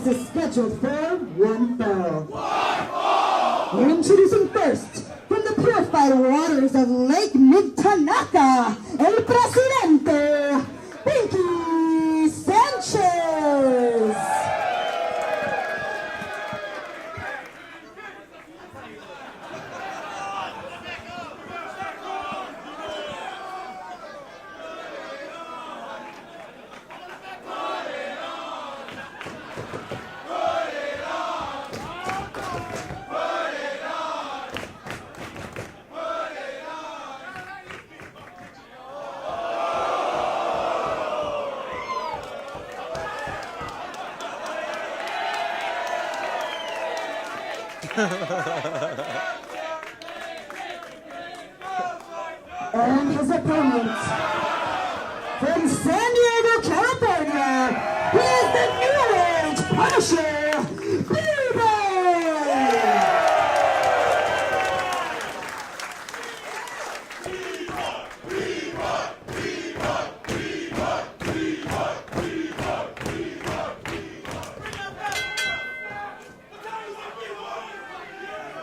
is scheduled for one fall. Introducing first, from the purified waters of Lake Migtanaka, El Presidente, Pinkie Sanchez. And his opponent, from San Diego, California, he is the New Age Punisher, B-Boy!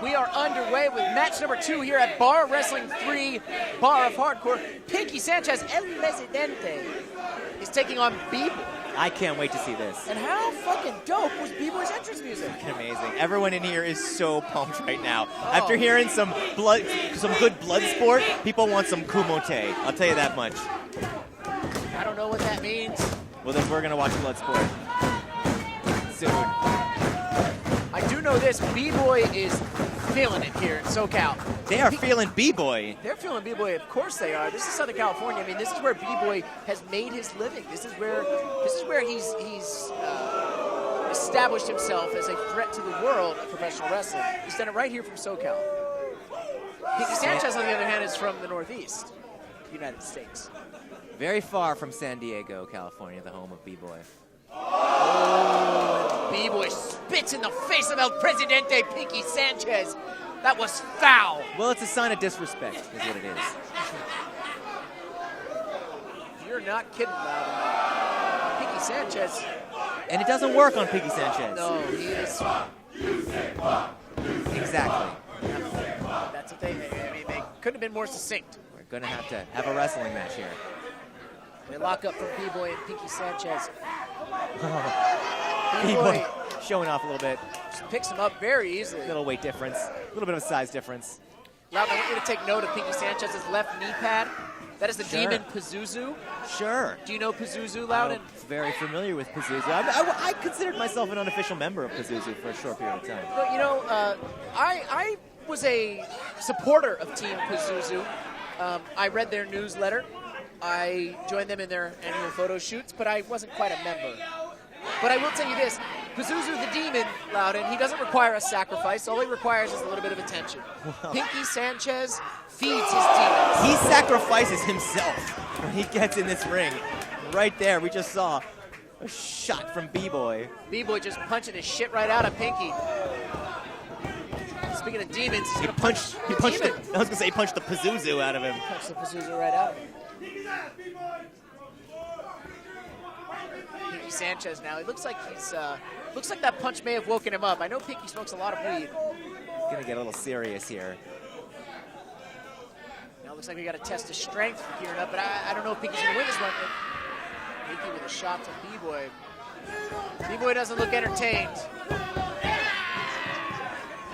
We are underway with match number 2 here at Bar Wrestling 3, Bar of Hardcore. Pinkie Sanchez, El Presidente, is taking on B-Boy. I can't wait to see this. And how fucking dope was B-Boy's entrance music? Fucking amazing. Everyone in here is so pumped right now. After hearing some good blood sport, people want some kumote. I'll tell you that much. I don't know what that means. Well, then we're gonna watch blood sport soon. I do know this, B-Boy is feeling it here in SoCal. They are feeling B-Boy. They're feeling B-Boy, of course they are. This is Southern California. I mean, this is where B-Boy has made his living. This is where he's established himself as a threat to the world of professional wrestling. He's done it right here from SoCal. Pinkie Sanchez, on the other hand, is from the Northeast, United States. Very far from San Diego, California, the home of B-Boy. Oh, B-Boy spits in the face of El Presidente, Pinkie Sanchez. That was foul. Well, it's a sign of disrespect, is what it is. You're not kidding about it. Pinkie Sanchez. And it doesn't work on Pinkie Sanchez. No, he is. Exactly. That's what they couldn't have been more succinct. We're going to have a wrestling match here. They lock up from B-Boy and Pinkie Sanchez. B-Boy showing off a little bit. Just picks him up very easily. Little weight difference. A little bit of a size difference. Loudon, I want you to take note of Pinkie Sanchez's left knee pad. That is the Sure. demon Pazuzu. Sure. Do you know Pazuzu, Loudon? I'm very familiar with Pazuzu. I considered myself an unofficial member of Pazuzu for a short period of time. Well, you know, I was a supporter of Team Pazuzu. I read their newsletter. I joined them in their annual photo shoots, but I wasn't quite a member. But I will tell you this, Pazuzu the Demon, Loudon, he doesn't require a sacrifice. All he requires is a little bit of attention. Well, Pinkie Sanchez feeds his demons. He sacrifices himself when he gets in this ring. Right there, we just saw a shot from B-Boy. B-Boy just punching his shit right out of Pinkie. Speaking of demons, he's He gonna punched punch the demon. I was going to say he punched the Pazuzu out of him. Punch the Pazuzu right out of him. Pinkie Sanchez now. He looks like looks like that punch may have woken him up. I know Pinkie smokes a lot of weed. He's going to get a little serious here. Now it looks like we got to test his strength gearing up, but I don't know if Pinkie's gonna win this one. Pinkie with a shot to B-Boy. B-Boy doesn't look entertained.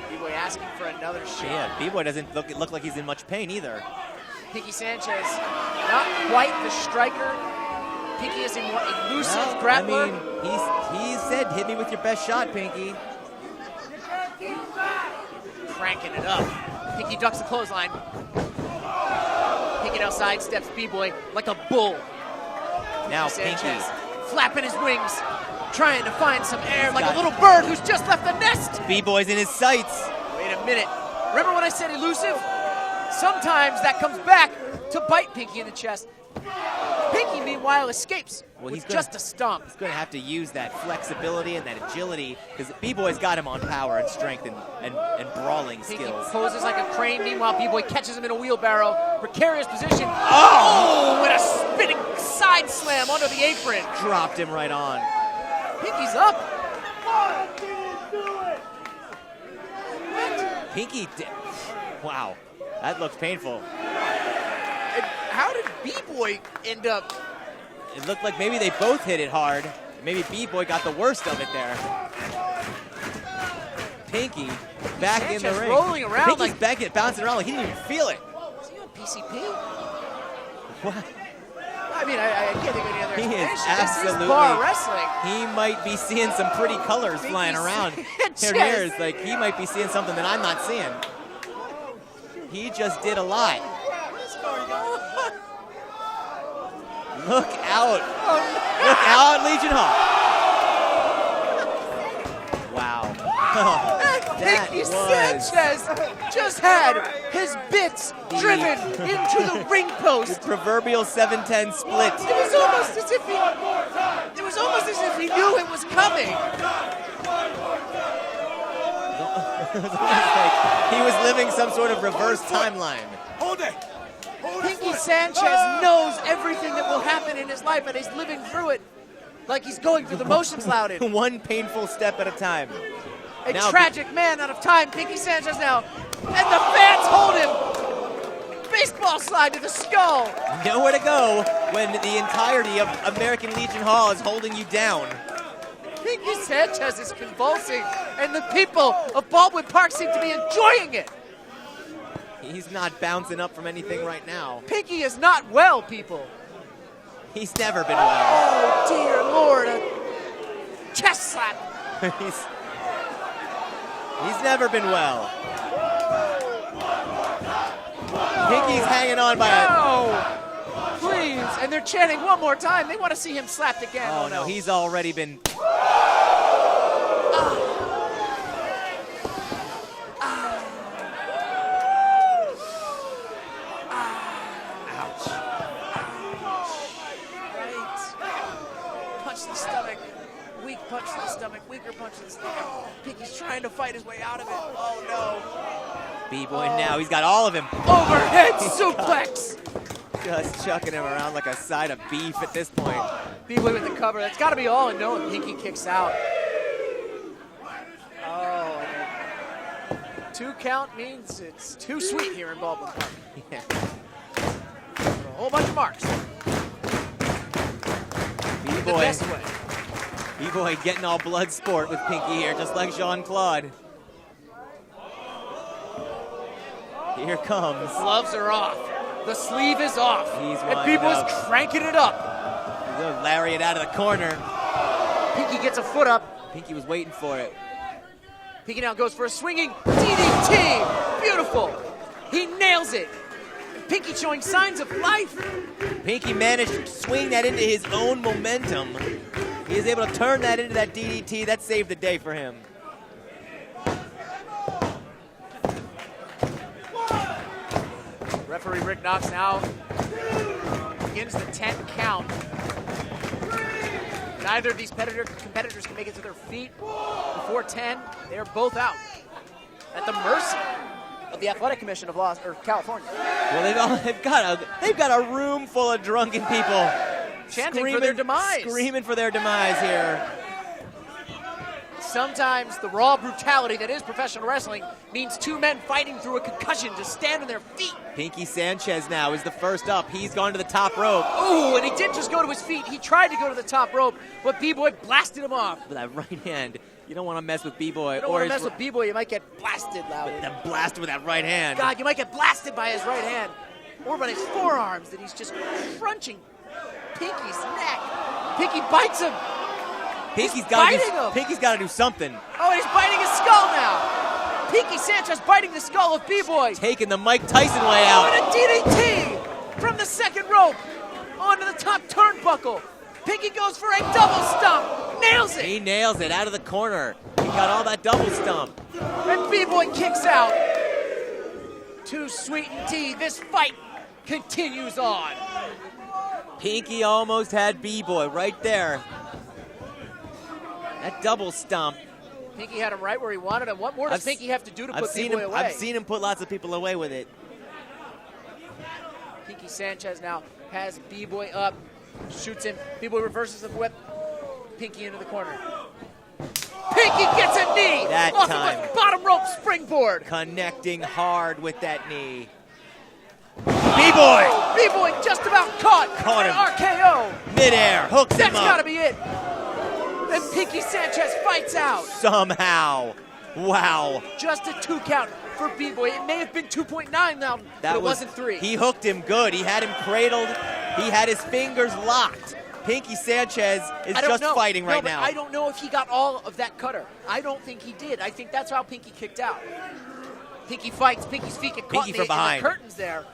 B-Boy asking for another shot. Yeah, B-Boy doesn't look like he's in much pain either. Pinkie Sanchez, not quite the striker. Pinkie is a more elusive grappler. I mean, he said, hit me with your best shot, Pinkie. Cranking it up. Pinkie ducks the clothesline. Pinkie now sidesteps B-Boy like a bull. Now Sanchez Pinkie. flapping his wings, trying to find some air like a little bird who's just left the nest. B-Boy's in his sights. Wait a minute. Remember when I said elusive? Sometimes that comes back to bite Pinkie in the chest. Pinkie, meanwhile, escapes with just a stomp. He's going to have to use that flexibility and that agility because B-Boy's got him on power and strength and brawling Pinkie skills. poses like a crane. Meanwhile, B-Boy catches him in a wheelbarrow. Precarious position. Oh! With a spinning side slam onto the apron. Dropped him right on. Pinkie's up. Pinkie did. Wow, that looks painful. And how did B-Boy end up? It looked like maybe they both hit it hard. Maybe B-Boy got the worst of it there. Pinkie back in the Sanchez ring. rolling around Pinkie's like back it, bouncing around like he didn't even feel it. Is he on PCP? What? I mean, I can't think of any other He explanation. is This absolutely. is bar wrestling. He might be seeing some pretty colors Pinkie flying around. Sanchez. Here, like he might be seeing something that I'm not seeing. He just did a lot. What's going on? Look out! Oh, Look out, Legion Hall! Wow. That Pinkie was Sanchez just had his bits driven into the ring the post. proverbial 7-10 split. It was almost as if he knew it was coming. Like he was living some sort of reverse timeline. Pinkie Sanchez knows everything that will happen in his life, and he's living through it like he's going through the motions, Loudon. One painful step at a time. A Now- tragic man out of time, Pinkie Sanchez now, and the fans hold him. Baseball slide to the skull. Nowhere to go when the entirety of American Legion Hall is holding you down. Pinkie Sanchez is convulsing, and the people of Baldwin Park seem to be enjoying it. He's not bouncing up from anything right now. Pinkie is not well, people. He's never been well. Oh, dear Lord. A chest slap. He's never been well. Pinkie's hanging on by a... No! Please. And they're chanting one more time. They want to see him slapped again. Oh, no, he's already been... Ouch. Right. Punch to the stomach. Weak punch to the stomach. Weaker punch to the stomach. Pinkie's trying to fight his way out of it. Oh, no. B-Boy now, he's got all of him. Overhead suplex. Just chucking him around like a side of beef at this point. B-Boy with the cover. That's got to be all and no, and Pinkie kicks out. Oh, and a 2 count means it's too sweet here in Baldwin Park. Yeah. A whole bunch of marks. The B-Boy. best way. B-Boy getting all blood sport with Pinkie here, just like Jean-Claude. Here comes. Gloves are off. The sleeve is off. He's and winding B-Boy's up. cranking it up. He's gonna lariat out of the corner. Pinkie gets a foot up. Pinkie was waiting for it. Pinkie now goes for a swinging DDT. Beautiful. He nails it. And Pinkie showing signs of life. Pinkie managed to swing that into his own momentum. He is able to turn that into that DDT. That saved the day for him. Referee Rick Knox now begins the 10 count. Neither of these competitors can make it to their feet before 10. They are both out at the mercy of the Athletic Commission of California. Well, they've got a room full of drunken people Chanting for their demise. Screaming for their demise here. Sometimes the raw brutality that is professional wrestling means 2 men fighting through a concussion to stand on their feet. Pinkie Sanchez now is the first up. He's gone to the top rope. Ooh, and he didn't just go to his feet. He tried to go to the top rope, but B-Boy blasted him off. With that right hand. You don't want to mess with B-Boy. You don't want to mess with B-Boy, you might get blasted, Loudon. Then blasted with that right hand. God, you might get blasted by his right hand. Or by his forearms that he's just crunching Pinkie's neck. Pinkie bites him. Pinkie's got to do something. Oh, he's biting his skull now. Pinkie Sanchez biting the skull of B-Boy. Taking the Mike Tyson way out. Oh, and a DDT from the second rope onto the top turnbuckle. Pinkie goes for a double stomp. Nails it. He nails it out of the corner. He got all that double stomp. And B-Boy kicks out. To sweeten tea, this fight continues on. Pinkie almost had B-Boy right there. That double stomp. Pinkie had him right where he wanted him. What more does Pinkie have to do to put B-Boy away? I've seen him put lots of people away with it. Pinkie Sanchez now has B-Boy up, shoots him. B-Boy reverses the whip. Pinkie into the corner. Pinkie gets a knee That off time. of a bottom rope springboard. Connecting hard with that knee. B-Boy! B-Boy just about caught Caught an him. RKO. Midair, hooks That's him up. gotta be it. And Pinkie Sanchez fights out. Somehow. Wow. Just a 2 count for B-Boy. It may have been 2.9 now, but it wasn't 3. He hooked him good. He had him cradled. He had his fingers locked. Pinkie Sanchez is just fighting right now. I don't know if he got all of that cutter. I don't think he did. I think that's how Pinkie kicked out. Pinkie fights. Pinkie's feet get caught in the curtains there.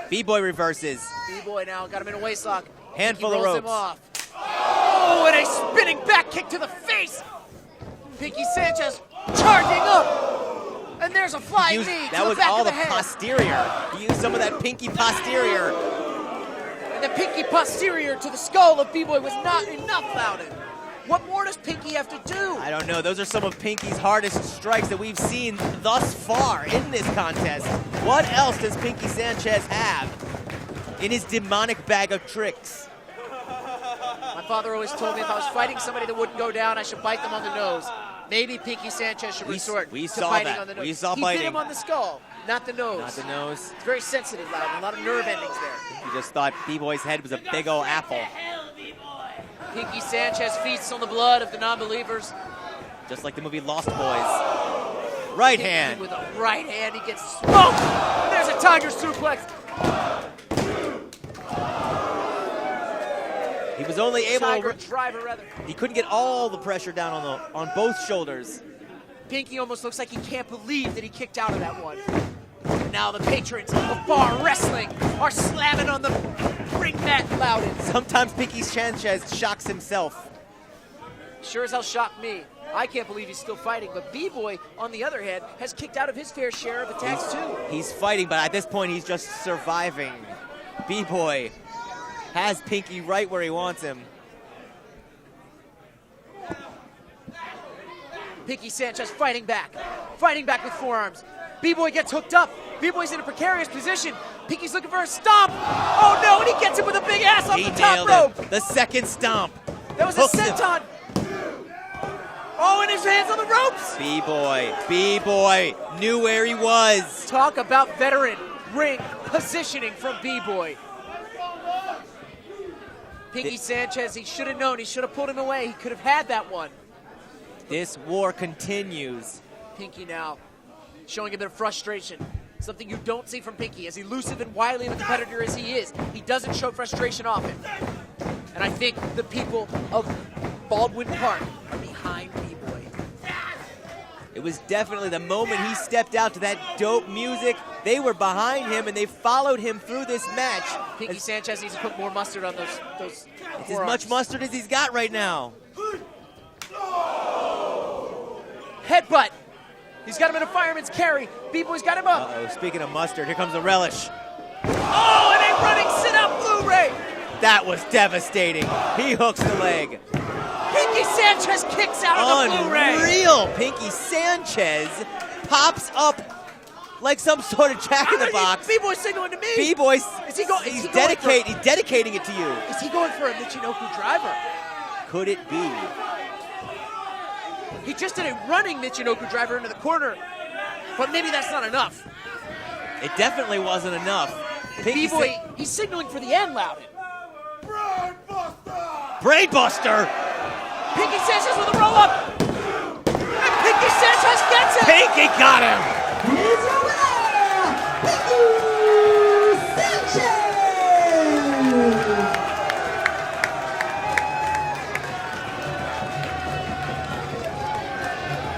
B-Boy reverses. B-Boy now got him in a waistlock. Handful Pinkie of rolls ropes. him off. Oh, and a spinning back kick to the face. Pinkie Sanchez charging up. And there's a flying knee to the back of the head. That was all the posterior. He used some of that Pinkie posterior. And the Pinkie posterior to the skull of B-Boy was not enough, Loudon. What more does Pinkie have to do? I don't know. Those are some of Pinkie's hardest strikes that we've seen thus far in this contest. What else does Pinkie Sanchez have in his demonic bag of tricks? My father always told me if I was fighting somebody that wouldn't go down, I should bite them on the nose. Maybe Pinkie Sanchez should resort to biting on the nose. We saw he biting. bit him on the skull, not the nose. Not the nose. It's very sensitive, Loudon. A lot of nerve endings there. He just thought B-Boy's head was a big old apple. Pinkie Sanchez feasts on the blood of the non-believers. Just like the movie Lost Boys. Right hand. With a right hand, he gets smoked. There's a tiger suplex. He was only able Tiger to. driver, rather. He couldn't get all the pressure down on both shoulders. Pinkie almost looks like he can't believe that he kicked out of that one. Now the patrons of bar wrestling are slamming on the ring mat, Loudon. Sometimes Pinkie Sanchez shocks himself. Sure as hell shocked me. I can't believe he's still fighting, but B-Boy, on the other hand, has kicked out of his fair share of attacks too. He's fighting, but at this point, he's just surviving. B-Boy has Pinkie right where he wants him. Pinkie Sanchez fighting back with forearms. B-Boy gets hooked up. B-Boy's in a precarious position. Pinkie's looking for a stomp. Oh no, and he gets him with a big ass off the top rope. Him. The second stomp. That was a senton. Oh, and his hands on the ropes. B-Boy knew where he was. Talk about veteran ring positioning from B-Boy. Pinkie Sanchez, he should have known. He should have pulled him away. He could have had that one. This war continues. Pinkie now showing a bit of frustration. Something you don't see from Pinkie. As elusive and wily of a competitor as he is, he doesn't show frustration often. And I think the people of Baldwin Park are behind B-Boy. It was definitely the moment he stepped out to that dope music. They were behind him, and they followed him through this match. Pinkie Sanchez needs to put more mustard on those It's forearms. as much mustard as he's got right now. Headbutt. He's got him in a fireman's carry. B-Boy's got him up. Uh-oh, speaking of mustard, here comes the relish. Oh, and a running sit-out Blu-ray. That was devastating. He hooks the leg. Pinkie Sanchez kicks out of the Blu-ray. Unreal. Pinkie Sanchez pops up like some sort of jack-in-the-box. B-Boy's signaling to me. B-Boy, he's dedicating it to you. Is he going for a Michinoku driver? Could it be? He just did a running Michinoku driver into the corner, but maybe that's not enough. It definitely wasn't enough. B-Boy, he's signaling for the end, Loudon. Brainbuster! Pinkie Sanchez with a roll-up. And Pinkie Sanchez gets it! Pinkie got him!